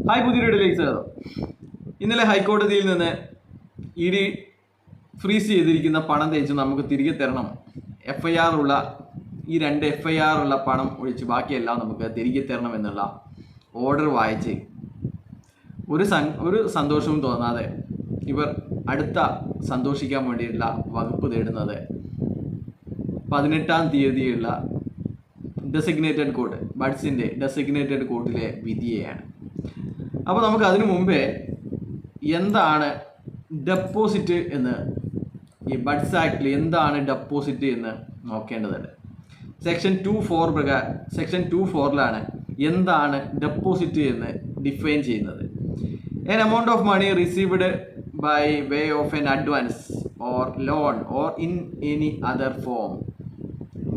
Hi, പുതിയ വീഡിയോയിലേക്ക് സ്വാഗതം. ഇന്നലെ ഹൈക്കോടതിയിൽ നിന്ന് ഇ ഡി ഫ്രീസ് ചെയ്തിരിക്കുന്ന പണം തേച്ച് നമുക്ക് തിരികെ തരണം. ഈ രണ്ട് FIR ഉള്ള പണം ഒഴിച്ച് ബാക്കിയെല്ലാം നമുക്ക് തിരികെ തരണം എന്നുള്ള ഓർഡർ വായിച്ച് ഒരു സന്തോഷവും തോന്നാതെ ഇവർ അടുത്ത സന്തോഷിക്കാൻ വേണ്ടിയിട്ടുള്ള വകുപ്പ് തേടുന്നത് 18-ാം തീയതിയുള്ള ഡെസിഗ്നേറ്റഡ് കോർട്ട്, ബഡ്സിൻ്റെ ഡെസിഗ്നേറ്റഡ് കോർട്ടിലെ വിധിയെയാണ്. അപ്പോൾ നമുക്ക് അതിനു മുമ്പേ എന്താണ് ഡെപ്പോസിറ്റ് എന്ന്, ഈ ബഡ്സ് ആക്ടിൽ എന്താണ് ഡെപ്പോസിറ്റ് എന്ന് നോക്കേണ്ടതുണ്ട്. സെക്ഷൻ 2(4) എന്താണ് ഡെപ്പോസിറ്റ് എന്ന് ഡിഫൈൻ ചെയ്യുന്നത്. An amount of money received by way of an advance or loan or in any other form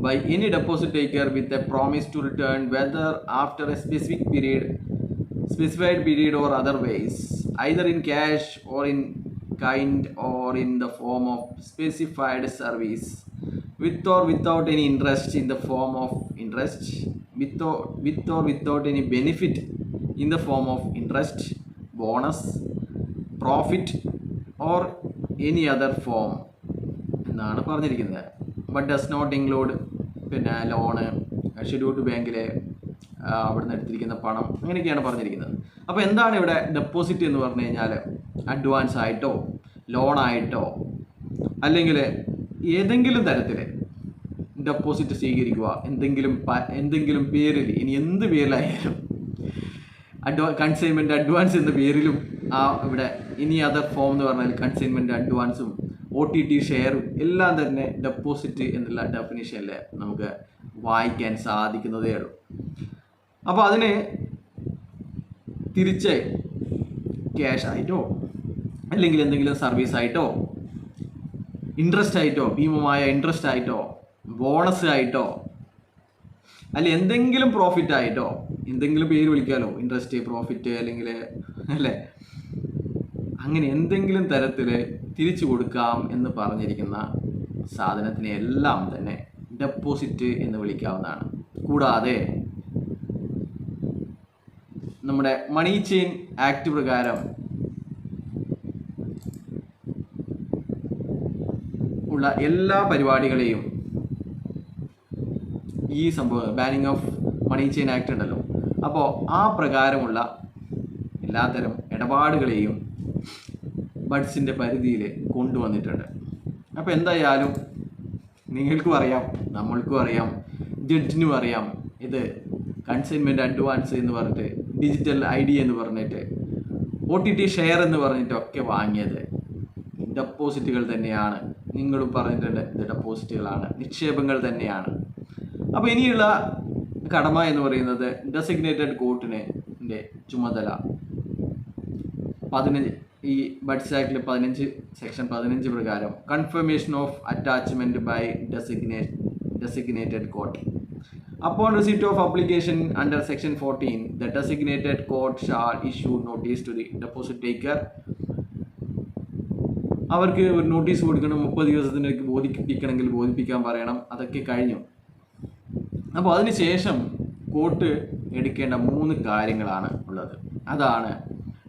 by any deposit taker with a promise to return, whether after a specified period or otherwise, either in cash or in kind or in the form of specified service, with or without any interest in the form of interest, with or without any benefit in the form of interest, bonus, profit or any other form എന്നാണ് പറഞ്ഞിരിക്കുന്നത്. But does not include loan, scheduled ബാങ്കിലെ അവിടുന്ന് എടുത്തിരിക്കുന്ന പണം, അങ്ങനെയൊക്കെയാണ് പറഞ്ഞിരിക്കുന്നത്. അപ്പോൾ എന്താണ് ഇവിടെ ഡെപ്പോസിറ്റ് എന്ന് പറഞ്ഞു കഴിഞ്ഞാൽ, അഡ്വാൻസ് ആയിട്ടോ ലോണായിട്ടോ അല്ലെങ്കിൽ ഏതെങ്കിലും തരത്തിൽ ഡെപ്പോസിറ്റ് സ്വീകരിക്കുക, എന്തെങ്കിലും പേരിൽ, ഇനി എന്ത് പേരിലായാലും, കൺസൈൻമെൻറ്റ് അഡ്വാൻസ് എന്ന പേരിലും ഇവിടെ ഇനി അതർ ഫോം എന്ന് പറഞ്ഞാൽ കൺസൈൻമെൻറ്റ് അഡ്വാൻസും OTT ഷെയറും എല്ലാം തന്നെ ഡെപ്പോസിറ്റ് എന്നുള്ള ഡെഫിനിഷനിൽ നമുക്ക് വായിക്കാൻ സാധിക്കുന്നതേ ഉള്ളൂ. അപ്പോൾ അതിന് തിരിച്ച് ക്യാഷ് ആയിട്ടോ അല്ലെങ്കിൽ എന്തെങ്കിലും സർവീസ് ആയിട്ടോ, ഇൻട്രസ്റ്റ് ആയിട്ടോ, ഭീമമായ ഇൻട്രസ്റ്റ് ആയിട്ടോ, ബോണസ് ആയിട്ടോ, അല്ലെങ്കിൽ എന്തെങ്കിലും പ്രോഫിറ്റ് ആയിട്ടോ, എന്തെങ്കിലും പേര് വിളിക്കാമല്ലോ, ഇൻട്രസ്റ്റ്, പ്രോഫിറ്റ്, അല്ലെങ്കിൽ അല്ലേ, അങ്ങനെ എന്തെങ്കിലും തരത്തിൽ തിരിച്ചു കൊടുക്കാം എന്ന് പറഞ്ഞിരിക്കുന്ന സാധനത്തിനെ എല്ലാം തന്നെ ഡെപ്പോസിറ്റ് എന്ന് വിളിക്കാവുന്നതാണ്. കൂടാതെ നമ്മുടെ മണി ചെയിൻ ആക്ട് പ്രകാരം ഉള്ള എല്ലാ പരിപാടികളെയും ഈ സംഭവം banning of money chain act ഉണ്ടല്ലോ, അപ്പോൾ ആ പ്രകാരമുള്ള എല്ലാത്തരം ഇടപാടുകളെയും ബഡ്സിൻ്റെ പരിധിയിൽ കൊണ്ടുവന്നിട്ടുണ്ട്. അപ്പോൾ എന്തായാലും നിങ്ങൾക്കും അറിയാം, നമ്മൾക്കും അറിയാം, ജഡ്ജിനും അറിയാം, ഇത് കൺസൈൻമെൻറ്റ് അഡ്വാൻസ് എന്ന് പറഞ്ഞിട്ട്, ഡിജിറ്റൽ ID എന്ന് പറഞ്ഞിട്ട്, OTT ഷെയർ എന്ന് പറഞ്ഞിട്ടൊക്കെ വാങ്ങിയത് ഡെപ്പോസിറ്റുകൾ തന്നെയാണ്. നിങ്ങളും പറഞ്ഞിട്ടുണ്ട്, ഇത് ഡെപ്പോസിറ്റുകളാണ്, നിക്ഷേപങ്ങൾ തന്നെയാണ്. അപ്പോൾ ഇനിയുള്ള കടമ എന്ന് പറയുന്നത് ഡെസിഗ്നേറ്റഡ് കോർട്ടിൻ്റെ ചുമതല 15 ഈ ബഡ്സ് ആക്ടിൽ സെക്ഷൻ 15 പ്രകാരം confirmation of attachment by designated court. Upon receipt of application under section 14, the designated court shall issue notice to the deposit taker. അവർക്ക് ഒരു നോട്ടീസ് കൊടുക്കണം, 30 ദിവസത്തിനൊക്കെ ബോധിപ്പിക്കാൻ പറയണം. അതൊക്കെ കഴിഞ്ഞു. അപ്പോൾ അതിനുശേഷം കോർട്ട് എടുക്കേണ്ട 3 കാര്യങ്ങളാണ് ഉള്ളത്. അതാണ്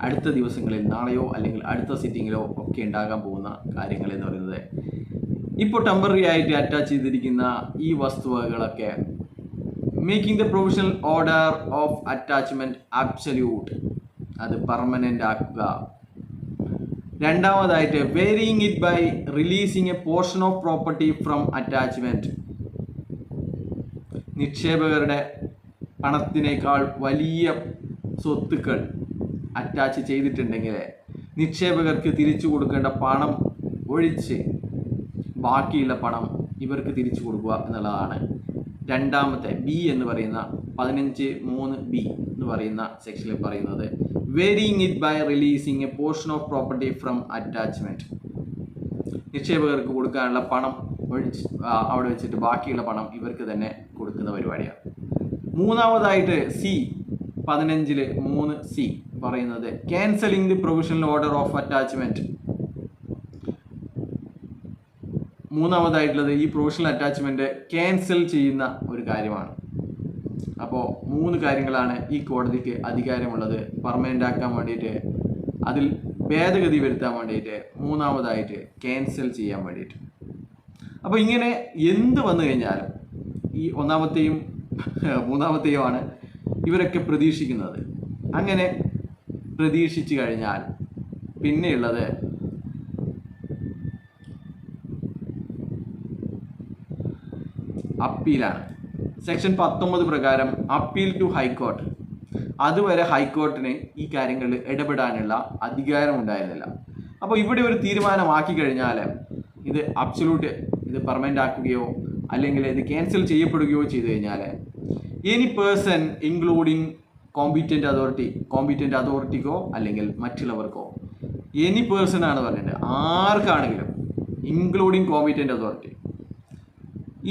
അടുത്ത ദിവസങ്ങളിൽ, നാളെയോ അല്ലെങ്കിൽ അടുത്ത സിറ്റിങ്ങിലോ ഒക്കെ ഉണ്ടാകാൻ പോകുന്ന കാര്യങ്ങൾ എന്ന് പറയുന്നത്. ഇപ്പോൾ ടെമ്പററി ആയിട്ട് അറ്റാച്ച് ചെയ്തിരിക്കുന്ന ഈ വസ്തുവകളൊക്കെ making the provisional order of attachment absolute, അത് പെർമനൻ്റ് ആക്കുക. രണ്ടാമതായിട്ട് varying it by releasing a portion of property from attachment. നിക്ഷേപകരുടെ പണത്തിനേക്കാൾ വലിയ സ്വത്തുക്കൾ അറ്റാച്ച് ചെയ്തിട്ടുണ്ടെങ്കിൽ നിക്ഷേപകർക്ക് തിരിച്ചു കൊടുക്കേണ്ട പണം ഒഴിച്ച് ബാക്കിയുള്ള പണം ഇവർക്ക് തിരിച്ചു കൊടുക്കുക എന്നുള്ളതാണ് രണ്ടാമത്തെ B എന്ന് പറയുന്ന 15(3)B എന്ന് പറയുന്ന സെക്ഷനിൽ പറയുന്നത്. Varying it by releasing a portion of property from attachment. നിക്ഷേപകർക്ക് കൊടുക്കാനുള്ള പണം ഒഴിച്ച് അവിടെ വെച്ചിട്ട് ബാക്കിയുള്ള പണം ഇവർക്ക് തന്നെ കൊടുക്കുന്ന പരിപാടിയാണ്. മൂന്നാമതായിട്ട് C15(3)C പറയുന്നത് cancelling the provisional order of attachment. മൂന്നാമതായിട്ടുള്ളത് ഈ പ്രൊവിഷണൽ അറ്റാച്ച്മെൻറ്റ് ക്യാൻസൽ ചെയ്യുന്ന ഒരു കാര്യമാണ്. അപ്പോൾ 3 കാര്യങ്ങളാണ് ഈ കോടതിക്ക് അധികാരമുള്ളത് പെർമനൻ്റ് ആക്കാൻ വേണ്ടിയിട്ട്, അതിൽ ഭേദഗതി വരുത്താൻ വേണ്ടിയിട്ട്, മൂന്നാമതായിട്ട് ക്യാൻസൽ ചെയ്യാൻ വേണ്ടിയിട്ട്. അപ്പോൾ ഇങ്ങനെ എന്ത് വന്നു കഴിഞ്ഞാലും ഈ ഒന്നാമത്തെയും മൂന്നാമത്തെയുമാണ് ഇവരൊക്കെ പ്രതീക്ഷിക്കുന്നത്. അങ്ങനെ പ്രതീക്ഷിച്ചു കഴിഞ്ഞാൽ പിന്നെയുള്ളത് അപ്പീലാണ്. സെക്ഷൻ 19 പ്രകാരം അപ്പീൽ ടു ഹൈക്കോർട്ട്. അതുവരെ ഹൈക്കോർട്ടിന് ഈ കാര്യങ്ങളിൽ ഇടപെടാനുള്ള അധികാരം ഉണ്ടായിരുന്നില്ല. അപ്പോൾ ഇവിടെ ഒരു തീരുമാനമാക്കി കഴിഞ്ഞാൽ ഇത് അബ്സൊല്യൂട്ട് ഇത് പെർമനൻ്റ് ആക്കുകയോ അല്ലെങ്കിൽ ഇത് ക്യാൻസൽ ചെയ്യപ്പെടുകയോ ചെയ്തു കഴിഞ്ഞാൽ എനി പേഴ്സൺ ഇൻക്ലൂഡിങ് കോമ്പിറ്റൻ്റ് അതോറിറ്റിക്കോ അല്ലെങ്കിൽ മറ്റുള്ളവർക്കോ, എനി പേഴ്സൺ ആണ് പറഞ്ഞിട്ട് ആർക്കാണെങ്കിലും including competent authority,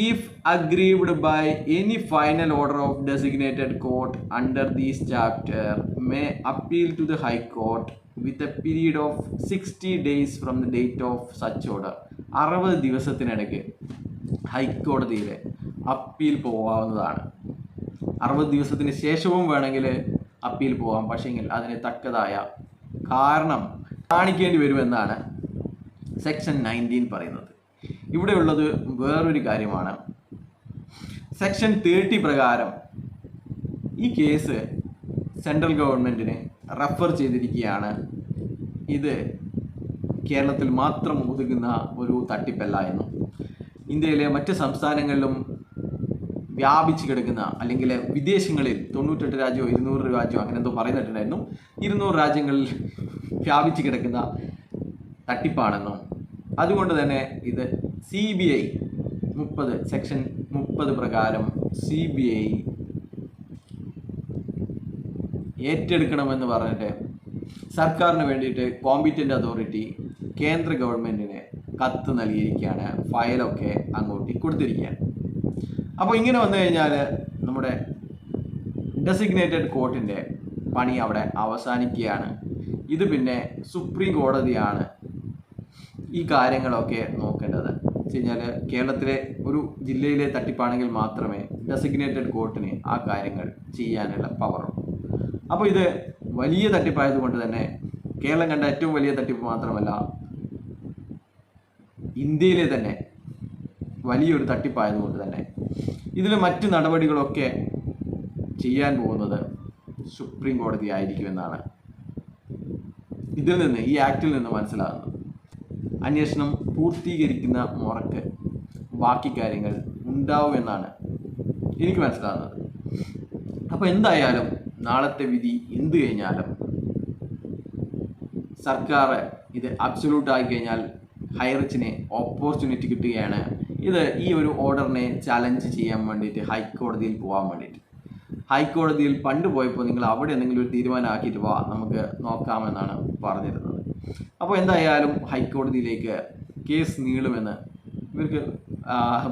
if aggrieved by any final order of designated court under this chapter may appeal to the High Court with a period of 60 days from the date of such order. 60 ദിവസത്തിനിടയ്ക്ക് ഹൈക്കോടതിയിൽ appeal പോവാവുന്നതാണ്. 60 ദിവസത്തിന് ശേഷവും വേണമെങ്കിൽ appeal പോവാം, പക്ഷേങ്കിൽ അതിന് തക്കതായ കാരണം കാണിക്കേണ്ടി വരുമെന്നാണ് സെക്ഷൻ 19 പറയുന്നത്. ഇവിടെയുള്ളത് വേറൊരു കാര്യമാണ്. സെക്ഷൻ 30 പ്രകാരം ഈ കേസ് സെൻട്രൽ ഗവൺമെൻറ്റിന് റെഫർ ചെയ്തിരിക്കുകയാണ്. ഇത് കേരളത്തിൽ മാത്രം ഒതുങ്ങുന്ന ഒരു തട്ടിപ്പല്ല എന്നും ഇന്ത്യയിലെ മറ്റ് സംസ്ഥാനങ്ങളിലും വ്യാപിച്ച് കിടക്കുന്ന, അല്ലെങ്കിൽ വിദേശങ്ങളിൽ 98 രാജ്യമോ 200 രാജ്യമോ അങ്ങനെ എന്തോ പറയുന്നിട്ടുണ്ടായിരുന്നു, 200 രാജ്യങ്ങളിൽ വ്യാപിച്ച് കിടക്കുന്ന തട്ടിപ്പാണെന്നും അതുകൊണ്ട് തന്നെ ഇത് CBI 30 സെക്ഷൻ 30 പ്രകാരം CBI ഏറ്റെടുക്കണമെന്ന് പറഞ്ഞിട്ട് സർക്കാരിന് വേണ്ടിയിട്ട് കോമ്പിറ്റൻ്റ് അതോറിറ്റി കേന്ദ്ര ഗവൺമെൻറ്റിന് കത്ത് നൽകിയിരിക്കുകയാണ്. ഫയലൊക്കെ അങ്ങോട്ട് കൊടുത്തിരിക്കുകയാണ്. അപ്പോൾ ഇങ്ങനെ വന്നു കഴിഞ്ഞാൽ നമ്മുടെ ഡെസിഗ്നേറ്റഡ് കോർട്ടിൻ്റെ പണി അവിടെ അവസാനിക്കുകയാണ്. ഇത് പിന്നെ സുപ്രീം കോടതിയാണ് ഈ കാര്യങ്ങളൊക്കെ നോക്കേണ്ടത്. വെച്ച് കഴിഞ്ഞാൽ കേരളത്തിലെ ഒരു ജില്ലയിലെ തട്ടിപ്പാണെങ്കിൽ മാത്രമേ ഡെസിഗ്നേറ്റഡ് കോർട്ടിന് ആ കാര്യങ്ങൾ ചെയ്യാനുള്ള പവറുള്ളൂ. അപ്പോൾ ഇത് വലിയ തട്ടിപ്പായതുകൊണ്ട് തന്നെ കേരളം കണ്ട ഏറ്റവും വലിയ തട്ടിപ്പ് മാത്രമല്ല, ഇന്ത്യയിലെ തന്നെ വലിയൊരു തട്ടിപ്പായതുകൊണ്ട് തന്നെ ഇതിൽ മറ്റ് നടപടികളൊക്കെ ചെയ്യാൻ പോകുന്നത് സുപ്രീം കോടതി ആയിരിക്കുമെന്നാണ് ഇതിൽ നിന്ന്, ഈ ആക്റ്റിൽ നിന്ന് മനസ്സിലാകുന്നത്. അന്വേഷണം പൂർത്തീകരിക്കുന്ന മുറക്ക് ബാക്കി കാര്യങ്ങൾ ഉണ്ടാവുമെന്നാണ് എനിക്ക് മനസ്സിലാകുന്നത്. അപ്പോൾ എന്തായാലും നാളത്തെ വിധി എന്ത് കഴിഞ്ഞാലും സർക്കാർ ഇത് അബ്സൊല്യൂട്ട് ആയി കഴിഞ്ഞാൽ ഹൈറിച്ചിന് ഓപ്പർച്യൂണിറ്റി കിട്ടുകയാണ്. ഇത് ഈ ഒരു ഓർഡറിനെ ചലഞ്ച് ചെയ്യാൻ വേണ്ടിയിട്ട് ഹൈക്കോടതിയിൽ പോകാൻ വേണ്ടിയിട്ട്. ഹൈക്കോടതിയിൽ പണ്ട് പോയപ്പോൾ നിങ്ങൾ അവിടെ എന്തെങ്കിലും ഒരു തീരുമാനമാക്കിയിട്ട് വാ, നമുക്ക് നോക്കാമെന്നാണ് പറഞ്ഞിരുന്നത്. അപ്പോൾ എന്തായാലും ഹൈക്കോടതിയിലേക്ക് കേസ് നീളുമെന്ന്, ഇവർക്ക്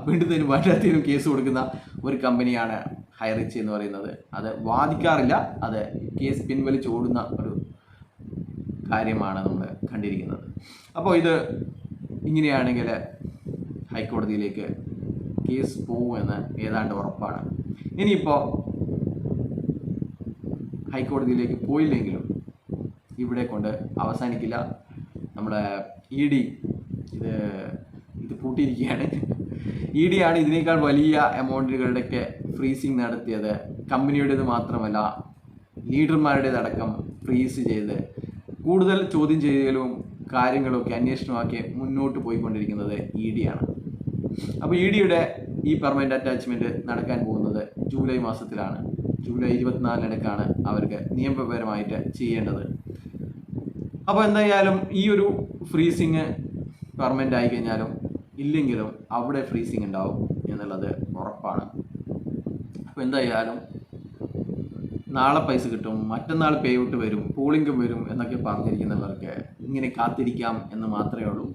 വീണ്ടും പറ്റാത്തതിനും കേസ് കൊടുക്കുന്ന ഒരു കമ്പനിയാണ് ഹൈറിച്ച് എന്ന് പറയുന്നത്. അത് വാദിക്കാറില്ല, അത് കേസ് പിൻവലിച്ച് ഓടുന്ന ഒരു കാര്യമാണ് നമ്മൾ കണ്ടിരിക്കുന്നത്. അപ്പോൾ ഇത് ഇങ്ങനെയാണെങ്കിൽ ഹൈക്കോടതിയിലേക്ക് കേസ് പോകുമെന്ന് ഏതാണ്ട് ഉറപ്പാണ്. ഇനിയിപ്പോൾ ഹൈക്കോടതിയിലേക്ക് പോയില്ലെങ്കിലും ഇവിടെ കൊണ്ട് അവസാനിക്കില്ല. നമ്മുടെ ED ഇത് പൂട്ടിയിരിക്കുകയാണ്. ED ആണ് ഇതിനേക്കാൾ വലിയ എമൗണ്ടുകളുടെയൊക്കെ ഫ്രീസിങ് നടത്തിയത്. കമ്പനിയുടേത് മാത്രമല്ല, ലീഡർമാരുടേതടക്കം ഫ്രീസ് ചെയ്ത് കൂടുതൽ ചോദ്യം ചെയ്യലും കാര്യങ്ങളൊക്കെ അന്വേഷണമാക്കി മുന്നോട്ട് പോയിക്കൊണ്ടിരിക്കുന്നത് ED ആണ്. അപ്പോൾ EDയുടെ ഈ പെർമനൻ്റ് അറ്റാച്ച്മെൻറ്റ് നടക്കാൻ പോകുന്നത് ജൂലൈ മാസത്തിലാണ്. ജൂലൈ 24 അവർക്ക് നിയമപരമായിട്ട് ചെയ്യേണ്ടത്. അപ്പോൾ എന്തായാലും ഈ ഒരു ഫ്രീസിങ് പെർമനൻ്റ് ആയി കഴിഞ്ഞാലും ഇല്ലെങ്കിലും അവിടെ ഫ്രീസിങ് ഉണ്ടാവും എന്നുള്ളത് ഉറപ്പാണ്. അപ്പോൾ എന്തായാലും നാളെ പൈസ കിട്ടും, മറ്റന്നാൾ പേ ഔട്ട് വരും, പൂളിംഗും വരും എന്നൊക്കെ പറഞ്ഞിരിക്കുന്നവർക്ക് ഇങ്ങനെ കാത്തിരിക്കാം എന്ന് മാത്രമേ ഉള്ളൂ.